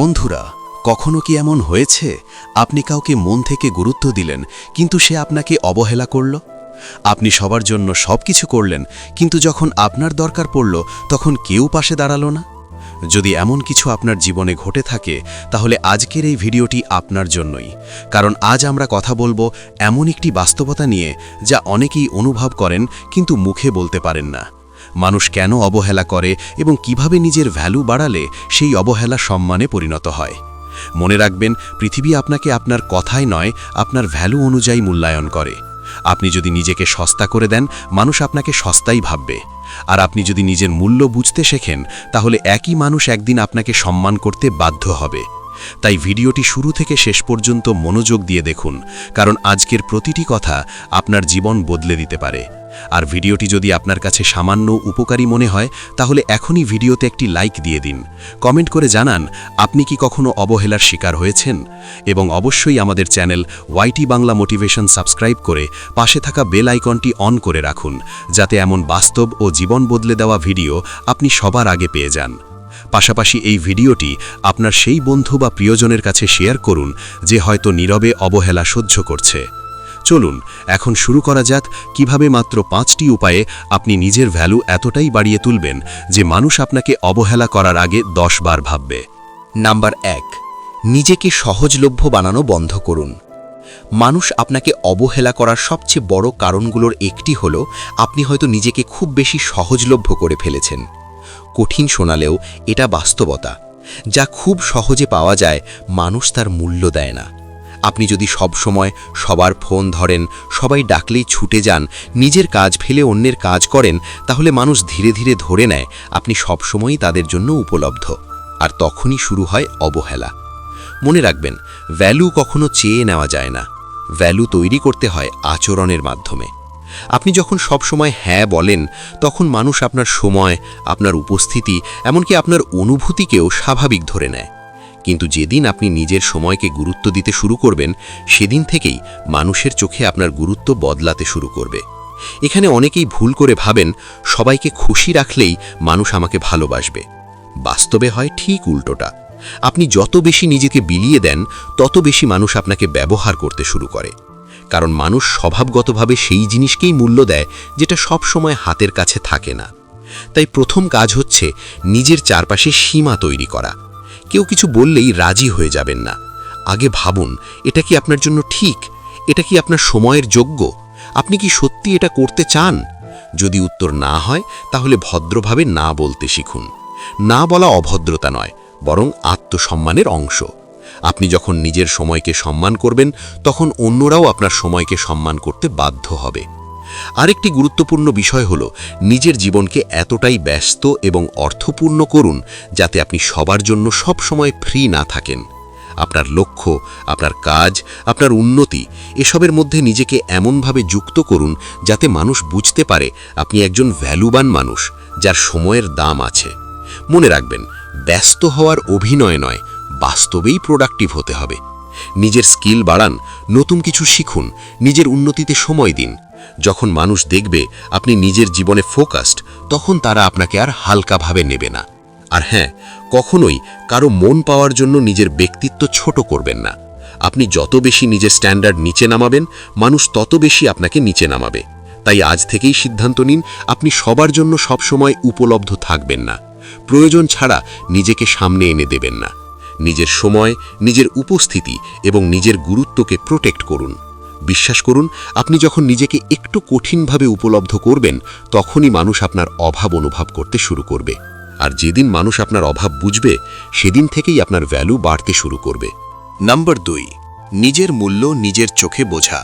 বন্ধুরা, কখনো কি এমন হয়েছে আপনি কাউকে মন থেকে গুরুত্ব দিলেন কিন্তু সে আপনাকে অবহেলা করল? আপনি সবার জন্য সবকিছু করলেন কিন্তু যখন আপনার দরকার পড়ল তখন কেউ পাশে দাঁড়ালো না? যদি এমন কিছু আপনার জীবনে ঘটে থাকে তাহলে আজকের এই ভিডিওটি আপনার জন্যই। কারণ আজ আমরা কথা বলবো এমন একটি বাস্তবতা নিয়ে যা অনেকেই অনুভব করেন কিন্তু মুখে বলতে পারেন না। মানুষ কেন অবহেলা করে এবং কিভাবে নিজের ভ্যালু বাড়ালে সেই অবহেলা সম্মানে পরিণত হয়। মনে রাখবেন, পৃথিবী আপনাকে আপনার কথায় নয়, আপনার ভ্যালু অনুযায়ী মূল্যায়ন করে। আপনি যদি নিজেকে সস্তা করে দেন, মানুষ আপনাকে সস্তাই ভাববে। আর আপনি যদি নিজের মূল্য বুঝতে শেখেন, তাহলে একই মানুষ একদিন আপনাকে সম্মান করতে বাধ্য হবে। তাই ভিডিওটি শুরু থেকে শেষ পর্যন্ত মনোযোগ দিয়ে দেখুন, কারণ আজকের প্রতিটি কথা আপনার জীবন বদলে দিতে পারে। আর ভিডিওটি যদি আপনার কাছে সামান্য উপকারী মনে হয় তাহলে এখনই ভিডিওতে একটি লাইক দিয়ে দিন। কমেন্ট করে জানান আপনি কি কখনো অবহেলার শিকার হয়েছেন, এবং অবশ্যই আমাদের channel YT Bangla motivation subscribe করে পাশে থাকা বেল আইকনটি অন করে রাখুন, যাতে এমন বাস্তব ও জীবন বদলে দেওয়া ভিডিও আপনি সবার আগে পেয়ে যান। পাশাপাশি এই ভিডিওটি আপনার সেই বন্ধু বা প্রিয়জনের কাছে শেয়ার করুন যে হয়তো নীরবে অবহেলা সহ্য করছে। চলুন এখন শুরু করা যাক কিভাবে মাত্র 5টি উপায়ে আপনি নিজের ভ্যালু এতটাই বাড়িয়ে তুলবেন যে মানুষ আপনাকে অবহেলা করার আগে 10 বার ভাববে। নাম্বার 1, নিজেকে সহজলভ্য বানানো বন্ধ করুন। মানুষ আপনাকে অবহেলা করার সবচেয়ে বড় কারণগুলোর একটি হলো আপনি হয়তো নিজেকে খুব বেশি সহজলভ্য করে ফেলেছেন। কঠিন শোনালেও এটা বাস্তবতা। যা খুব সহজে পাওয়া যায়, মানুষ তার মূল্য দেয় না। আপনি যদি সব সময় সবার ফোন ধরেন, সবাই ডাকলেই ছুটে যান, নিজের কাজ ফেলে অন্যের কাজ করেন, তাহলে মানুষ ধীরে ধীরে ধরে নেয় আপনি সবসময়ই তাদের জন্য উপলব্ধ। আর তখনই শুরু হয় অবহেলা। মনে রাখবেন, ভ্যালু কখনো চেয়ে নেওয়া যায় না। ভ্যালু তৈরি করতে হয় আচরণের মাধ্যমে। আপনি যখন সব সময় হ্যাঁ বলেন, তখন মানুষ আপনার সময়, আপনার উপস্থিতি, এমনকি আপনার অনুভূতিকেও স্বাভাবিক ধরে নেয়। কিন্তু যেদিন আপনি নিজের সময়কে গুরুত্ব দিতে শুরু করবেন, সেদিন থেকেই মানুষের চোখে আপনার গুরুত্ব বদলাতে শুরু করবে। এখানে অনেকেই ভুল করে ভাবেন সবাইকে খুশি রাখলেই মানুষ আমাকে ভালোবাসবে। বাস্তবে হয় ঠিক উল্টোটা। আপনি যত বেশি নিজেকে বিলিয়ে দেন, তত বেশি মানুষ আপনাকে ব্যবহার করতে শুরু করে। কারণ মানুষ স্বভাবগতভাবে সেই জিনিসকেই মূল্য দেয় যেটা সব সময় হাতের কাছে থাকে না। তাই প্রথম কাজ হচ্ছে নিজের চারপাশে সীমা তৈরি করা। কেউ কিছু বললেই রাজি হয়ে যাবেন না। আগে ভাবুন, এটা কি আপনার জন্য ঠিক? এটা কি আপনার সময়ের যোগ্য? আপনি কি সত্যি এটা করতে চান? যদি উত্তর না হয়, তাহলে ভদ্রভাবে না বলতে শিখুন। না বলা অভদ্রতা নয়, বরং আত্মসম্মানের অংশ। আপনি যখন নিজের সময়কে সম্মান করবেন, তখন অন্যরাও আপনার সময়কে সম্মান করতে বাধ্য হবে। আরেকটি গুরুত্বপূর্ণ বিষয় হলো নিজের জীবনকে এতটাই ব্যস্ত এবং অর্থপূর্ণ করুন যাতে আপনি সবার জন্য সব সময় ফ্রি না থাকেন। আপনার লক্ষ্য, আপনার কাজ, আপনার উন্নতি, এসবের মধ্যে নিজেকে এমনভাবে যুক্ত করুন যাতে মানুষ বুঝতে পারে আপনি একজন ভ্যালুবান মানুষ, যার সময়ের দাম আছে। মনে রাখবেন, ব্যস্ত হওয়ার অভিনয় নয়, বাস্তবেই প্রোডাক্টিভ হতে হবে। নিজের স্কিল বাড়ান, নতুন কিছু শিখুন, নিজের উন্নতিতে সময় দিন। যখন মানুষ দেখবে আপনি নিজের জীবনে ফোকাসড, তখন তারা আপনাকে আর হালকাভাবে নেবে না। আর হ্যাঁ, কখনোই কারো মন পাওয়ার জন্য নিজের ব্যক্তিত্ব ছোট করবেন না। আপনি যত বেশি নিজের স্ট্যান্ডার্ড নিচে নামাবেন, মানুষ তত বেশি আপনাকে নিচে নামাবে। তাই আজ থেকেই সিদ্ধান্ত নিন, আপনি সবার জন্য সবসময় উপলব্ধ থাকবেন না। প্রয়োজন ছাড়া নিজেকে সামনে এনে দেবেন না। নিজের সময়, নিজের উপস্থিতি এবং নিজের গুরুত্বকে প্রোটেক্ট করুন। বিশ্বাস করুন, আপনি যখন নিজেকে একটু কঠিনভাবে উপলব্ধ করবেন, তখনই মানুষ আপনার অভাব অনুভব করতে শুরু করবে। আর যেদিন মানুষ আপনার অভাব বুঝবে, সেদিন থেকেই আপনার ভ্যালু বাড়তে শুরু করবে। নাম্বার 2, নিজের মূল্য নিজের চোখে বোঝা।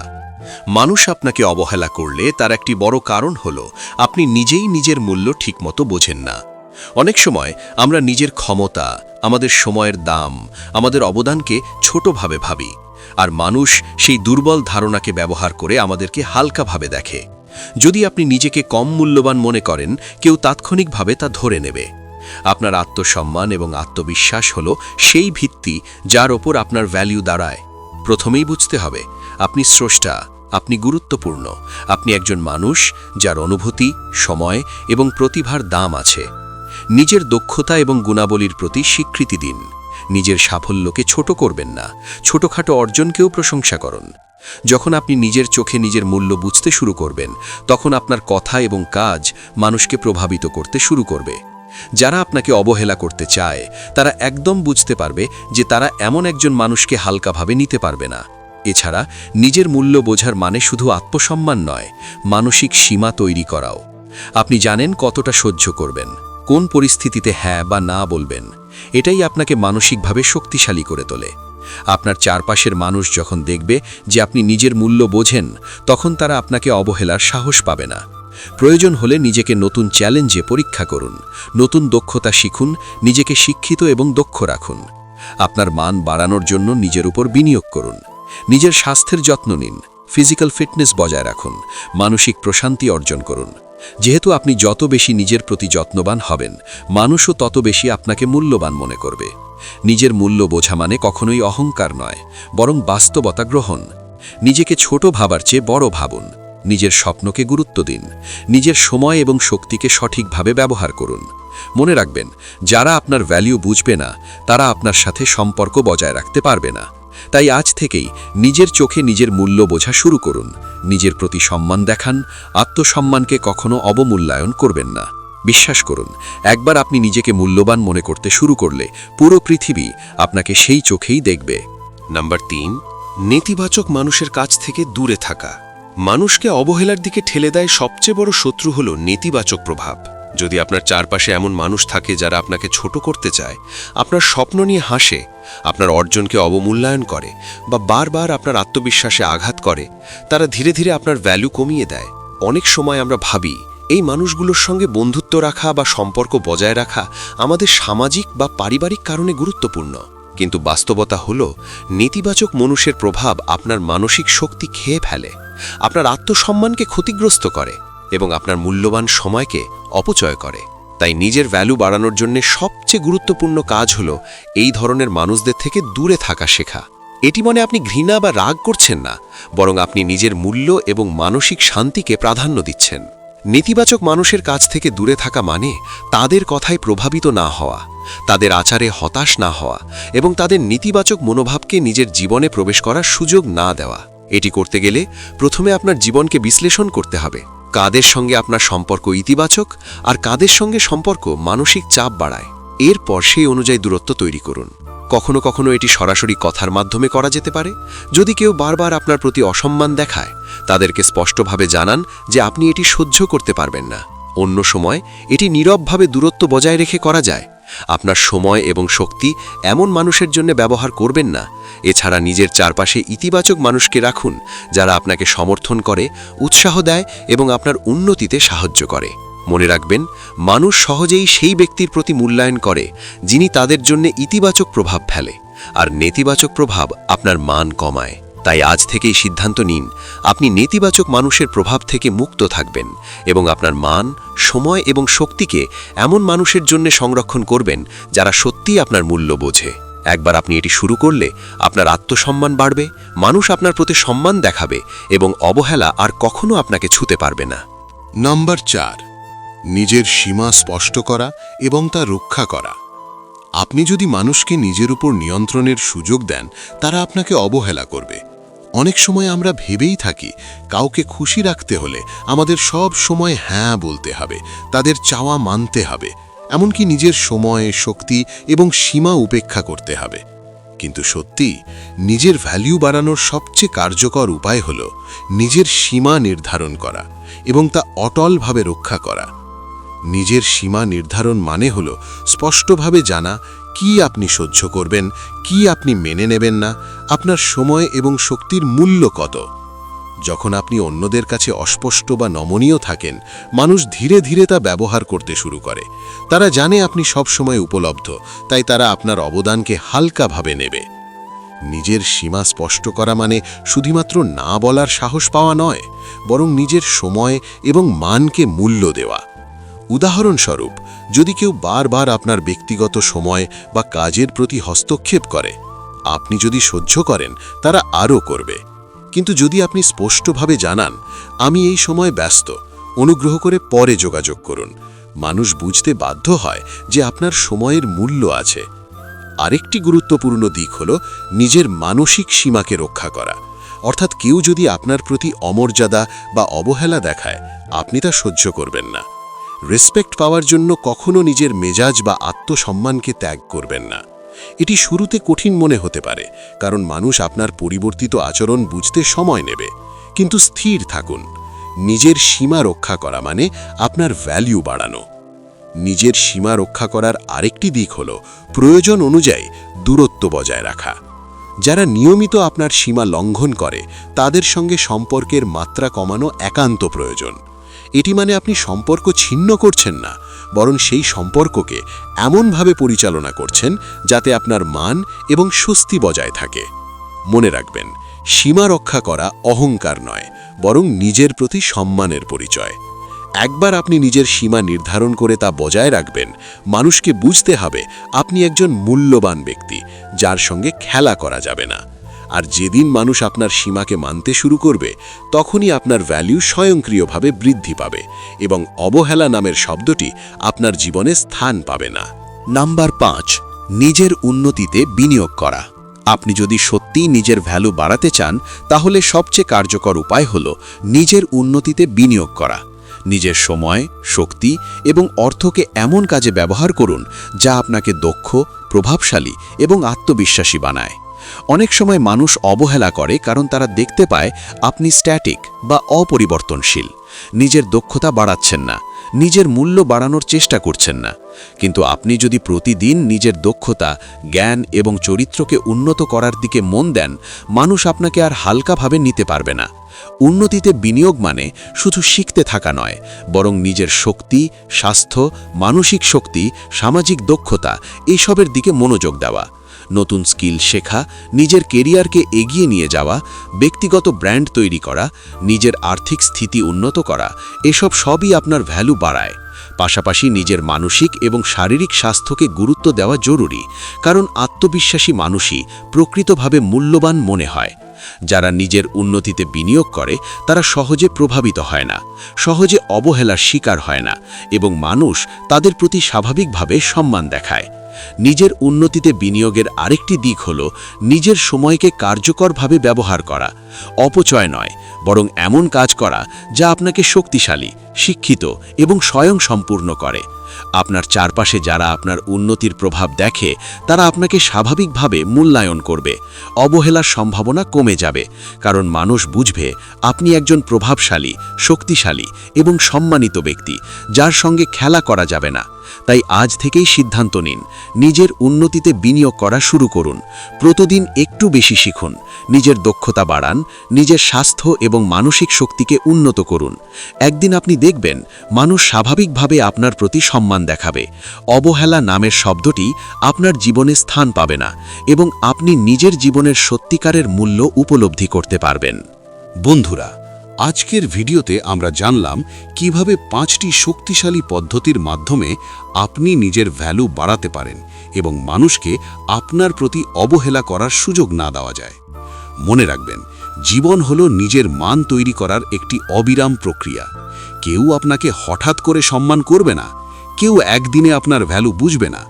মানুষ আপনাকে অবহেলা করলে তার একটি বড় কারণ হলো আপনি নিজেই নিজের মূল্য ঠিকমতো বোঝেন না। অনেক সময় আমরা নিজের ক্ষমতা, আমাদের সময়ের দাম, আমাদের অবদানকে ছোটভাবে ভাবি, আর মানুষ সেই দুর্বল ধারণাকে ব্যবহার করে আমাদেরকে হালকাভাবে দেখে। যদি আপনি নিজেকে কম মূল্যবান মনে করেন, কেউ তাৎক্ষণিকভাবে তা ধরে নেবে। আপনার আত্মসম্মান এবং আত্মবিশ্বাস হলো সেই ভিত্তি যার ওপর আপনার ভ্যালু দাঁড়ায়। প্রথমেই বুঝতে হবে আপনি স্রষ্টা, আপনি গুরুত্বপূর্ণ, আপনি একজন মানুষ যার অনুভূতি, সময় এবং প্রতিভার দাম আছে। নিজের দক্ষতা এবং গুণাবলীর প্রতি স্বীকৃতি দিন। নিজের সাফল্যকে ছোট করবেন না, ছোটখাটো অর্জনকেও প্রশংসা করুন। যখন আপনি নিজের চোখে নিজের মূল্য বুঝতে শুরু করবেন, তখন আপনার কথা এবং কাজ মানুষকে প্রভাবিত করতে শুরু করবে। যারা আপনাকে অবহেলা করতে চায়, তারা একদম বুঝতে পারবে যে তারা এমন একজন মানুষকে হালকাভাবে নিতে পারবে না। এছাড়া নিজের মূল্য বোঝার মানে শুধু আত্মসম্মান নয়, মানসিক সীমা তৈরি করাও। আপনি জানেন কতটা সহ্য করবেন, কোন পরিস্থিতিতে হ্যাঁ বা না বলবেন। এটাই আপনাকে মানসিকভাবে শক্তিশালী করে তোলে। আপনার চারপাশের মানুষ যখন দেখবে যে আপনি নিজের মূল্য বোঝেন, তখন তারা আপনাকে অবহেলার সাহস পাবে না। প্রয়োজন হলে নিজেকে নতুন চ্যালেঞ্জে পরীক্ষা করুন, নতুন দক্ষতা শিখুন, নিজেকে শিক্ষিত এবং দক্ষ রাখুন। আপনার মান বাড়ানোর জন্য নিজের উপর বিনিয়োগ করুন। নিজের স্বাস্থ্যের যত্ন নিন, ফিজিক্যাল ফিটনেস বজায় রাখুন, মানসিক প্রশান্তি অর্জন করুন। যেহেতু আপনি যত বেশি নিজের প্রতি যত্নবান হবেন, মানুষও তত বেশি আপনাকে মূল্যবান মনে করবে। নিজের মূল্য বোঝা মানে কখনোই অহংকার নয়, বরং বাস্তবতা গ্রহণ। নিজেকে ছোট ভাবার চেয়ে বড় ভাবুন। নিজের স্বপ্নকে গুরুত্ব দিন। নিজের সময় এবং শক্তিকে সঠিকভাবে ব্যবহার করুন। মনে রাখবেন, যারা আপনার ভ্যালু বুঝবে না, তারা আপনার সাথে সম্পর্ক বজায় রাখতে পারবে না। তাই আজ থেকেই নিজের চোখে নিজের মূল্য বোঝা শুরু করুন। নিজের প্রতি সম্মান দেখান, আত্মসম্মানকে কখনো অবমূল্যায়ন করবেন না। বিশ্বাস করুন, একবার আপনি নিজেকে মূল্যবান মনে করতে শুরু করলে পুরো পৃথিবী আপনাকে সেই চোখেই দেখবে। নাম্বার 3, নেতিবাচক মানুষের কাছ থেকে দূরে থাকা। মানুষকে অবহেলার দিকে ঠেলে দেয় সবচেয়ে বড় শত্রু হলো নেতিবাচক প্রভাব। যদি আপনার চারপাশে এমন মানুষ থাকে যারা আপনাকে ছোট করতে চায়, আপনার স্বপ্ন নিয়ে হাসে, আপনার অর্জনকে অবমূল্যায়ন করে বা বারবার আপনার আত্মবিশ্বাসে আঘাত করে, তারা ধীরে ধীরে আপনার ভ্যালু কমিয়ে দেয়। অনেক সময় আমরা ভাবি এই মানুষগুলোর সঙ্গে বন্ধুত্ব রাখা বা সম্পর্ক বজায় রাখা আমাদের সামাজিক বা পারিবারিক কারণে গুরুত্বপূর্ণ। কিন্তু বাস্তবতা হলো, নেতিবাচক মানুষের প্রভাব আপনার মানসিক শক্তি খেয়ে ফেলে, আপনার আত্মসম্মানকে ক্ষতিগ্রস্ত করে এবং আপনার মূল্যবান সময়কে অপচয় করে। তাই নিজের ভ্যালু বাড়ানোর জন্য সবচেয়ে গুরুত্বপূর্ণ কাজ হলো এই ধরনের মানুষদের থেকে দূরে থাকা শেখা। এটি মনে আপনি ঘৃণা বা রাগ করছেন না, বরং আপনি নিজের মূল্য এবং মানসিক শান্তিকে প্রাধান্য দিচ্ছেন। নেতিবাচক মানুষের কাছ থেকে দূরে থাকা মানে তাদের কথায় প্রভাবিত না হওয়া, তাদের আচারে হতাশ না হওয়া এবং তাদের নেতিবাচক মনোভাবকে নিজের জীবনে প্রবেশ করার সুযোগ না দেওয়া। এটি করতে গেলে প্রথমে আপনার জীবনকে বিশ্লেষণ করতে হবে। কাদের সঙ্গে আপনার সম্পর্ক ইতিবাচক আর কাদের সঙ্গে সম্পর্ক মানসিক চাপ বাড়ায়। এরপর সেই অনুযায়ী দূরত্ব তৈরি করুন। কখনো কখনো এটি সরাসরি কথার মাধ্যমে করা যেতে পারে। যদি কেউ বারবার আপনার প্রতি অসম্মান দেখায়, তাদেরকে স্পষ্টভাবে জানান যে আপনি এটি সহ্য করতে পারবেন না। অন্য সময় এটি নীরবভাবে দূরত্ব বজায় রেখে করা যায়। আপনার সময় এবং শক্তি এমন মানুষের জন্য ব্যবহার করবেন না। এছাড়া নিজের চারপাশে ইতিবাচক মানুষকে রাখুন, যারা আপনাকে সমর্থন করে, উৎসাহ দেয় এবং আপনার উন্নতিতে সাহায্য করে। মনে রাখবেন, মানুষ সহজেই সেই ব্যক্তির প্রতি মূল্যায়ন করে যিনি তাদের জন্য ইতিবাচক প্রভাব ফেলে, আর নেতিবাচক প্রভাব আপনার মান কমায়। তাই আজ থেকেই সিদ্ধান্ত নিন, আপনি নেতিবাচক মানুষের প্রভাব থেকে মুক্ত থাকবেন এবং আপনার মান, সময় এবং শক্তিকে এমন মানুষের জন্য সংরক্ষণ করবেন যারা সত্যিই আপনার মূল্য বোঝে। একবার আপনি এটি শুরু করলে আপনার আত্মসম্মান বাড়বে, মানুষ আপনার প্রতি সম্মান দেখাবে এবং অবহেলা আর কখনো আপনাকে ছুঁতে পারবে না। নাম্বার 4, নিজের সীমা স্পষ্ট করা এবং তা রক্ষা করা। আপনি যদি মানুষকে নিজের উপর নিয়ন্ত্রণের সুযোগ দেন, তারা আপনাকে অবহেলা করবে। অনেক সময় আমরা ভেবেই থাকি কাউকে খুশি রাখতে হলে আমাদের সব সময় হ্যাঁ বলতে হবে, তাদের চাওয়া মানতে হবে, এমনকি নিজের সময়, শক্তি এবং সীমা উপেক্ষা করতে হবে। কিন্তু সত্যি নিজের ভ্যালু বাড়ানোর সবচেয়ে কার্যকর উপায় হল নিজের সীমা নির্ধারণ করা এবং তা অটলভাবে রক্ষা করা। নিজের সীমা নির্ধারণ মানে হল স্পষ্টভাবে জানা কি আপনি সহ্য করবেন, কি আপনি মেনে নেবেন না, আপনার সময় এবং শক্তির মূল্য কত। যখন আপনি অন্যদের কাছে অস্পষ্ট বা নমনীয় থাকেন, মানুষ ধীরে ধীরে তা ব্যবহার করতে শুরু করে। তারা জানে আপনি সব সময় উপলব্ধ, তাই তারা আপনার অবদানকে হালকাভাবে নেবে। নিজের সীমা স্পষ্ট করা মানে শুধুমাত্র না বলার সাহস পাওয়া নয়, বরং নিজের সময় এবং মানকে মূল্য দেওয়া। উদাহরণস্বরূপ, যদি কেউ বারবার আপনার ব্যক্তিগত সময় বা কাজের প্রতি হস্তক্ষেপ করে, আপনি যদি সহ্য করেন, তারা আরও করবে। কিন্তু যদি আপনি স্পষ্টভাবে জানান, আমি এই সময় ব্যস্ত, অনুগ্রহ করে পরে যোগাযোগ করুন, মানুষ বুঝতে বাধ্য হয় যে আপনার সময়ের মূল্য আছে। আরেকটি গুরুত্বপূর্ণ দিক হল নিজের মানসিক সীমাকে রক্ষা করা। অর্থাৎ কেউ যদি আপনার প্রতি অমর্যাদা বা অবহেলা দেখায়, আপনি তা সহ্য করবেন না। রেসপেক্ট পাওয়ার জন্য কখনো নিজের মেজাজ বা আত্মসম্মানকে ত্যাগ করবেন না। এটি শুরুতে কঠিন মনে হতে পারে, কারণ মানুষ আপনার পরিবর্তিত আচরণ বুঝতে সময় নেবে। কিন্তু স্থির থাকুন। নিজের সীমা রক্ষা করা মানে আপনার ভ্যালু বাড়ানো। নিজের সীমা রক্ষা করার আরেকটি দিক হল প্রয়োজন অনুযায়ী দূরত্ব বজায় রাখা। যারা নিয়মিত আপনার সীমা লঙ্ঘন করে, তাদের সঙ্গে সম্পর্কের মাত্রা কমানো একান্ত প্রয়োজন। এটি মানে আপনি সম্পর্ক ছিন্ন করছেন না, বরং সেই সম্পর্ককে এমনভাবে পরিচালনা করছেন যাতে আপনার মান এবং স্বস্তি বজায় থাকে। মনে রাখবেন, সীমা রক্ষা করা অহংকার নয়, বরং নিজের প্রতি সম্মানের পরিচয়। একবার আপনি নিজের সীমা নির্ধারণ করে তা বজায় রাখবেন, মানুষকে বুঝতে হবে আপনি একজন মূল্যবান ব্যক্তি, যার সঙ্গে খেলা করা যাবে না। আর যেদিন মানুষ আপনার সীমাকে মানতে শুরু করবে, তখনই আপনার ভ্যালু স্বয়ংক্রিয়ভাবে বৃদ্ধি পাবে এবং অবহেলা নামের শব্দটি আপনার জীবনে স্থান পাবে না। নাম্বার 5, নিজের উন্নতিতে বিনিয়োগ করা। আপনি যদি সত্যিই নিজের ভ্যালু বাড়াতে চান, তাহলে সবচেয়ে কার্যকর উপায় হল নিজের উন্নতিতে বিনিয়োগ করা। নিজের সময়, শক্তি এবং অর্থকে এমন কাজে ব্যবহার করুন যা আপনাকে দক্ষ, প্রভাবশালী এবং আত্মবিশ্বাসী বানায়। অনেক সময় মানুষ অবহেলা করে কারণ তারা দেখতে পায় আপনি স্ট্যাটিক বা অপরিবর্তনশীল, নিজের দক্ষতা বাড়াচ্ছেন না, নিজের মূল্য বাড়ানোর চেষ্টা করছেন না। কিন্তু আপনি যদি প্রতিদিন নিজের দক্ষতা, জ্ঞান এবং চরিত্রকে উন্নত করার দিকে মন দেন, মানুষ আপনাকে আর হালকাভাবে নিতে পারবে না। উন্নতিতে বিনিয়োগ মানে শুধু শিখতে থাকা নয়, বরং নিজের শক্তি, স্বাস্থ্য, মানসিক শক্তি, সামাজিক দক্ষতা এইসবের দিকে মনোযোগ দেওয়া। নতুন স্কিল শেখা, নিজের কেরিয়ারকে এগিয়ে নিয়ে যাওয়া, ব্যক্তিগত ব্র্যান্ড তৈরি করা, নিজের আর্থিক স্থিতি উন্নত করা, এসব সবই আপনার ভ্যালু বাড়ায়। পাশাপাশি নিজের মানসিক এবং শারীরিক স্বাস্থ্যকে গুরুত্ব দেওয়া জরুরি, কারণ আত্মবিশ্বাসী মানুষই প্রকৃতভাবে মূল্যবান মনে হয়। যারা নিজের উন্নতিতে বিনিয়োগ করে, তারা সহজে প্রভাবিত হয় না, সহজে অবহেলার শিকার হয় না এবং মানুষ তাদের প্রতি স্বাভাবিকভাবে সম্মান দেখায়। নিজের উন্নতিতে বিনিয়োগের আরেকটি দিক হল নিজের সময়কে কার্যকরভাবে ব্যবহার করা। অপচয় নয়, বরং এমন কাজ করা যা আপনাকে শক্তিশালী, শিক্ষিত এবং স্বয়ংসম্পূর্ণ করে। আপনার চারপাশে যারা আপনার উন্নতির প্রভাব দেখে, তারা আপনাকে স্বাভাবিকভাবে মূল্যায়ন করবে। অবহেলার সম্ভাবনা কমে যাবে, কারণ মানুষ বুঝবে আপনি একজন প্রভাবশালী, শক্তিশালী এবং সম্মানিত ব্যক্তি, যার সঙ্গে খেলা করা যাবে না। তাই আজ থেকেই সিদ্ধান্ত নিন, নিজের উন্নতিতে বিনিয়োগ করা শুরু করুন। প্রতিদিন একটু বেশি শিখুন, নিজের দক্ষতা বাড়ান, নিজের স্বাস্থ্য এবং মানসিক শক্তিকে উন্নত করুন। একদিন আপনি দেখবেন মানুষ স্বাভাবিকভাবে আপনার প্রতি সম্মান দেখাবে। অবহেলা নামের শব্দটি আপনার জীবনে স্থান পাবে না এবং আপনি নিজের জীবনের সত্যিকারের মূল্য উপলব্ধি করতে পারবেন। বন্ধুরা, আজকের ভিডিওতে আমরা জানলাম কিভাবে 5টি শক্তিশালী পদ্ধতির মাধ্যমে আপনি নিজের ভ্যালু বাড়াতে পারেন এবং মানুষকে আপনার প্রতি অবহেলা করার সুযোগ না দেওয়া যায়। মনে রাখবেন, জীবন হলো নিজের মান তৈরি করার একটি অবিরাম প্রক্রিয়া। কেউ আপনাকে হঠাৎ করে সম্মান করবে না, কেউ একদিনে আপনার ভ্যালু বুঝবে না।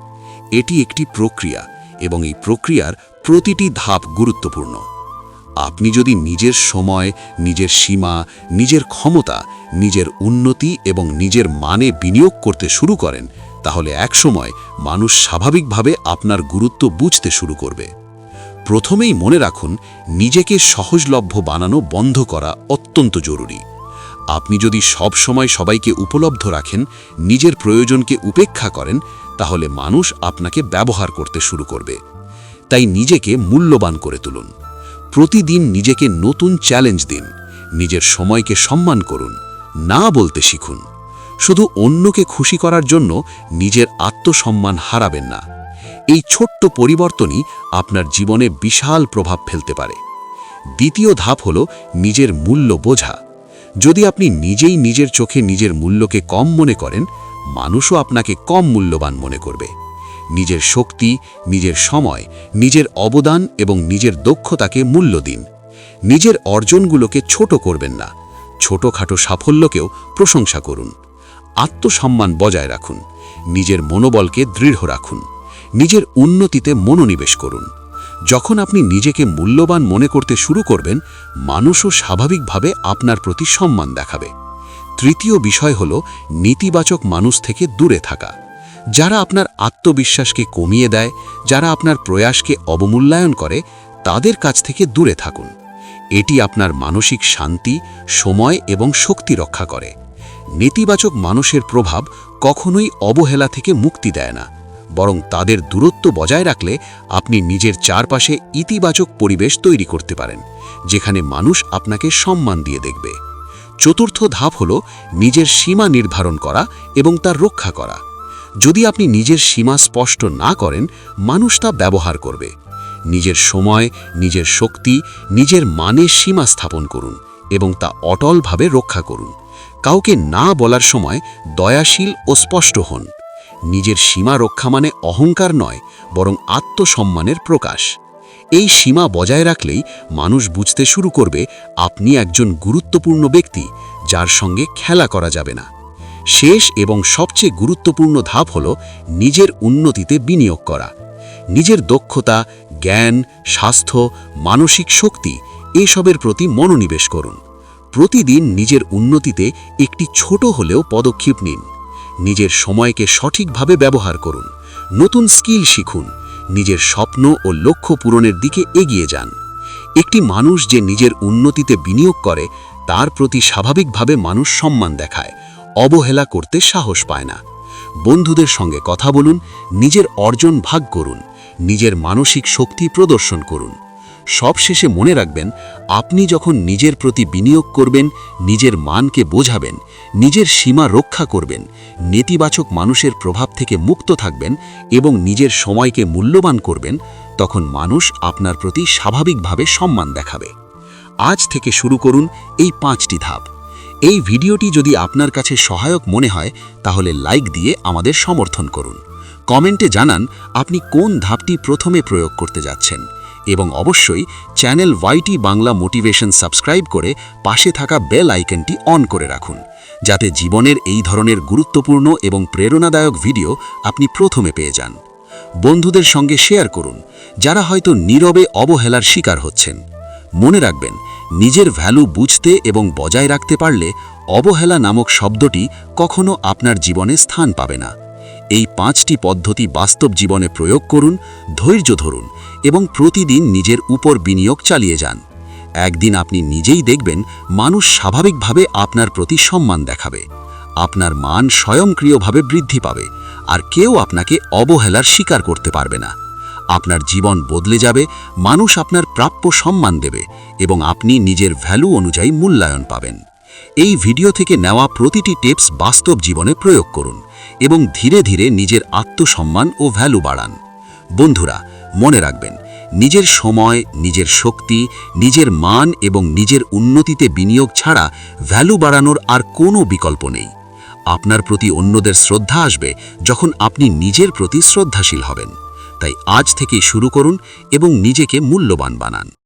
এটি একটি প্রক্রিয়া এবং এই প্রক্রিয়ার প্রতিটি ধাপ গুরুত্বপূর্ণ। আপনি যদি নিজের সময়, নিজের সীমা, নিজের ক্ষমতা, নিজের উন্নতি এবং নিজের মানে বিনিয়োগ করতে শুরু করেন, তাহলে একসময় মানুষ স্বাভাবিকভাবে আপনার গুরুত্ব বুঝতে শুরু করবে। প্রথমেই মনে রাখুন, নিজেকে সহজলভ্য বানানো বন্ধ করা অত্যন্ত জরুরি। আপনি যদি সব সময় সবাইকে উপলব্ধ রাখেন, নিজের প্রয়োজনকে উপেক্ষা করেন, তাহলে মানুষ আপনাকে ব্যবহার করতে শুরু করবে। তাই নিজেকে মূল্যবান করে তুলুন। প্রতিদিন নিজেকে নতুন চ্যালেঞ্জ দিন, নিজের সময়কে সম্মান করুন, না বলতে শিখুন। শুধু অন্যকে খুশি করার জন্য নিজের আত্মসম্মান হারাবেন না। এই ছোট্ট পরিবর্তনই আপনার জীবনে বিশাল প্রভাব ফেলতে পারে। দ্বিতীয় ধাপ হল নিজের মূল্য বোঝা। যদি আপনি নিজেই নিজের চোখে নিজের মূল্যকে কম মনে করেন, মানুষও আপনাকে কম মূল্যবান মনে করবে। নিজের শক্তি, নিজের সময়, নিজের অবদান এবং নিজের দক্ষতাকে মূল্য দিন। নিজের অর্জনগুলোকে ছোট করবেন না, ছোটখাটো সাফল্যকেও প্রশংসা করুন। আত্মসম্মান বজায় রাখুন, নিজের মনোবলকে দৃঢ় রাখুন। নিজের উন্নতিতে মনোনিবেশ করুন। যখন আপনি নিজেকে মূল্যবান মনে করতে শুরু করবেন, মানুষও স্বাভাবিকভাবে আপনার প্রতি সম্মান দেখাবে। তৃতীয় বিষয় হল নেতিবাচক মানুষ থেকে দূরে থাকা। যারা আপনার আত্মবিশ্বাসকে কমিয়ে দেয়, যারা আপনার প্রয়াসকে অবমূল্যায়ন করে, তাদের কাছ থেকে দূরে থাকুন। এটি আপনার মানসিক শান্তি, সময় এবং শক্তি রক্ষা করে। নেতিবাচক মানুষের প্রভাব কখনোই অবহেলা থেকে মুক্তি দেয় না, বরং তাদের দূরত্ব বজায় রাখলে আপনি নিজের চারপাশে ইতিবাচক পরিবেশ তৈরি করতে পারেন, যেখানে মানুষ আপনাকে সম্মান দিয়ে দেখবে। চতুর্থ ধাপ হল নিজের সীমা নির্ধারণ করা এবং তার রক্ষা করা। যদি আপনি নিজের সীমা স্পষ্ট না করেন, মানুষ তা ব্যবহার করবে। নিজের সময়, নিজের শক্তি, নিজের মানের সীমা স্থাপন করুন এবং তা অটলভাবে রক্ষা করুন। কাউকে না বলার সময় দয়াশীল ও স্পষ্ট হন। নিজের সীমা রক্ষা মানে অহংকার নয়, বরং আত্মসম্মানের প্রকাশ। এই সীমা বজায় রাখলেই মানুষ বুঝতে শুরু করবে আপনি একজন গুরুত্বপূর্ণ ব্যক্তি, যার সঙ্গে খেলা করা যাবে না। শেষ এবং সবচেয়ে গুরুত্বপূর্ণ ধাপ হল নিজের উন্নতিতে বিনিয়োগ করা। নিজের দক্ষতা, জ্ঞান, স্বাস্থ্য, মানসিক শক্তি এসবের প্রতি মনোনিবেশ করুন। প্রতিদিন নিজের উন্নতিতে একটি ছোট হলেও পদক্ষেপ নিন। নিজের সময়কে সঠিকভাবে ব্যবহার করুন। নতুন স্কিল শিখুন। নিজের স্বপ্ন ও লক্ষ্য পূরণের দিকে এগিয়ে যান। একটি মানুষ যে নিজের উন্নতিতে বিনিয়োগ করে, তার প্রতি স্বাভাবিকভাবে মানুষ সম্মান দেখায়, অবহেলা করতে সাহস পায় না। বন্ধুদের সঙ্গে কথা বলুন, নিজের অর্জন ভাগ করুন, নিজের মানসিক শক্তি প্রদর্শন করুন। সবশেষে মনে রাখবেন, আপনি যখন নিজের প্রতি বিনিয়োগ করবেন, নিজের মানকে বোঝাবেন, নিজের সীমা রক্ষা করবেন, নেতিবাচক মানুষের প্রভাব থেকে মুক্ত থাকবেন এবং নিজের সময়কে মূল্যবান করবেন, তখন মানুষ আপনার প্রতি স্বাভাবিকভাবে সম্মান দেখাবে। আজ থেকে শুরু করুন এই 5টি ধাপ। এই ভিডিওটি যদি আপনার কাছে সহায়ক মনে হয়, তাহলে লাইক দিয়ে আমাদের সমর্থন করুন। কমেন্টে জানান আপনি কোন ধাপটি প্রথমে প্রয়োগ করতে যাচ্ছেন, এবং অবশ্যই channel YT Bangla motivation subscribe করে পাশে থাকা বেল আইকনটি অন করে রাখুন, যাতে জীবনের এই ধরনের গুরুত্বপূর্ণ এবং প্রেরণাদায়ক ভিডিও আপনি প্রথমে পেয়ে যান। বন্ধুদের সঙ্গে শেয়ার করুন, যারা হয়তো নীরবে অবহেলার শিকার হচ্ছেন। মনে রাখবেন, নিজের ভ্যালু বুঝতে এবং বজায় রাখতে পারলে অবহেলা নামক শব্দটি কখনো আপনার জীবনে স্থান পাবে না। এই 5টি পদ্ধতি বাস্তব জীবনে প্রয়োগ করুন, ধৈর্য ধরুন এবং প্রতিদিন নিজের উপর বিনিয়োগ চালিয়ে যান। একদিন আপনি নিজেই দেখবেন মানুষ স্বাভাবিকভাবে আপনার প্রতি সম্মান দেখাবে। আপনার মান স্বয়ংক্রিয়ভাবে বৃদ্ধি পাবে, আর কেউ আপনাকে অবহেলার শিকার করতে পারবে না। আপনার জীবন বদলে যাবে, মানুষ আপনার প্রাপ্য সম্মান দেবে এবং আপনি নিজের ভ্যালু অনুযায়ী মূল্যায়ন পাবেন। এই ভিডিও থেকে নেওয়া প্রতিটি টিপস বাস্তব জীবনে প্রয়োগ করুন এবং ধীরে ধীরে নিজের আত্মসম্মান ও ভ্যালু বাড়ান। বন্ধুরা, মনে রাখবেন, নিজের সময়, নিজের শক্তি, নিজের মান এবং নিজের উন্নতিতে বিনিয়োগ ছাড়া ভ্যালু বাড়ানোর আর কোনো বিকল্প নেই। আপনার প্রতি অন্যদের শ্রদ্ধা আসবে যখন আপনি নিজের প্রতি শ্রদ্ধাশীল হবেন। তাই আজ থেকেই শুরু করুন এবং নিজেকে মূল্যবান বানান।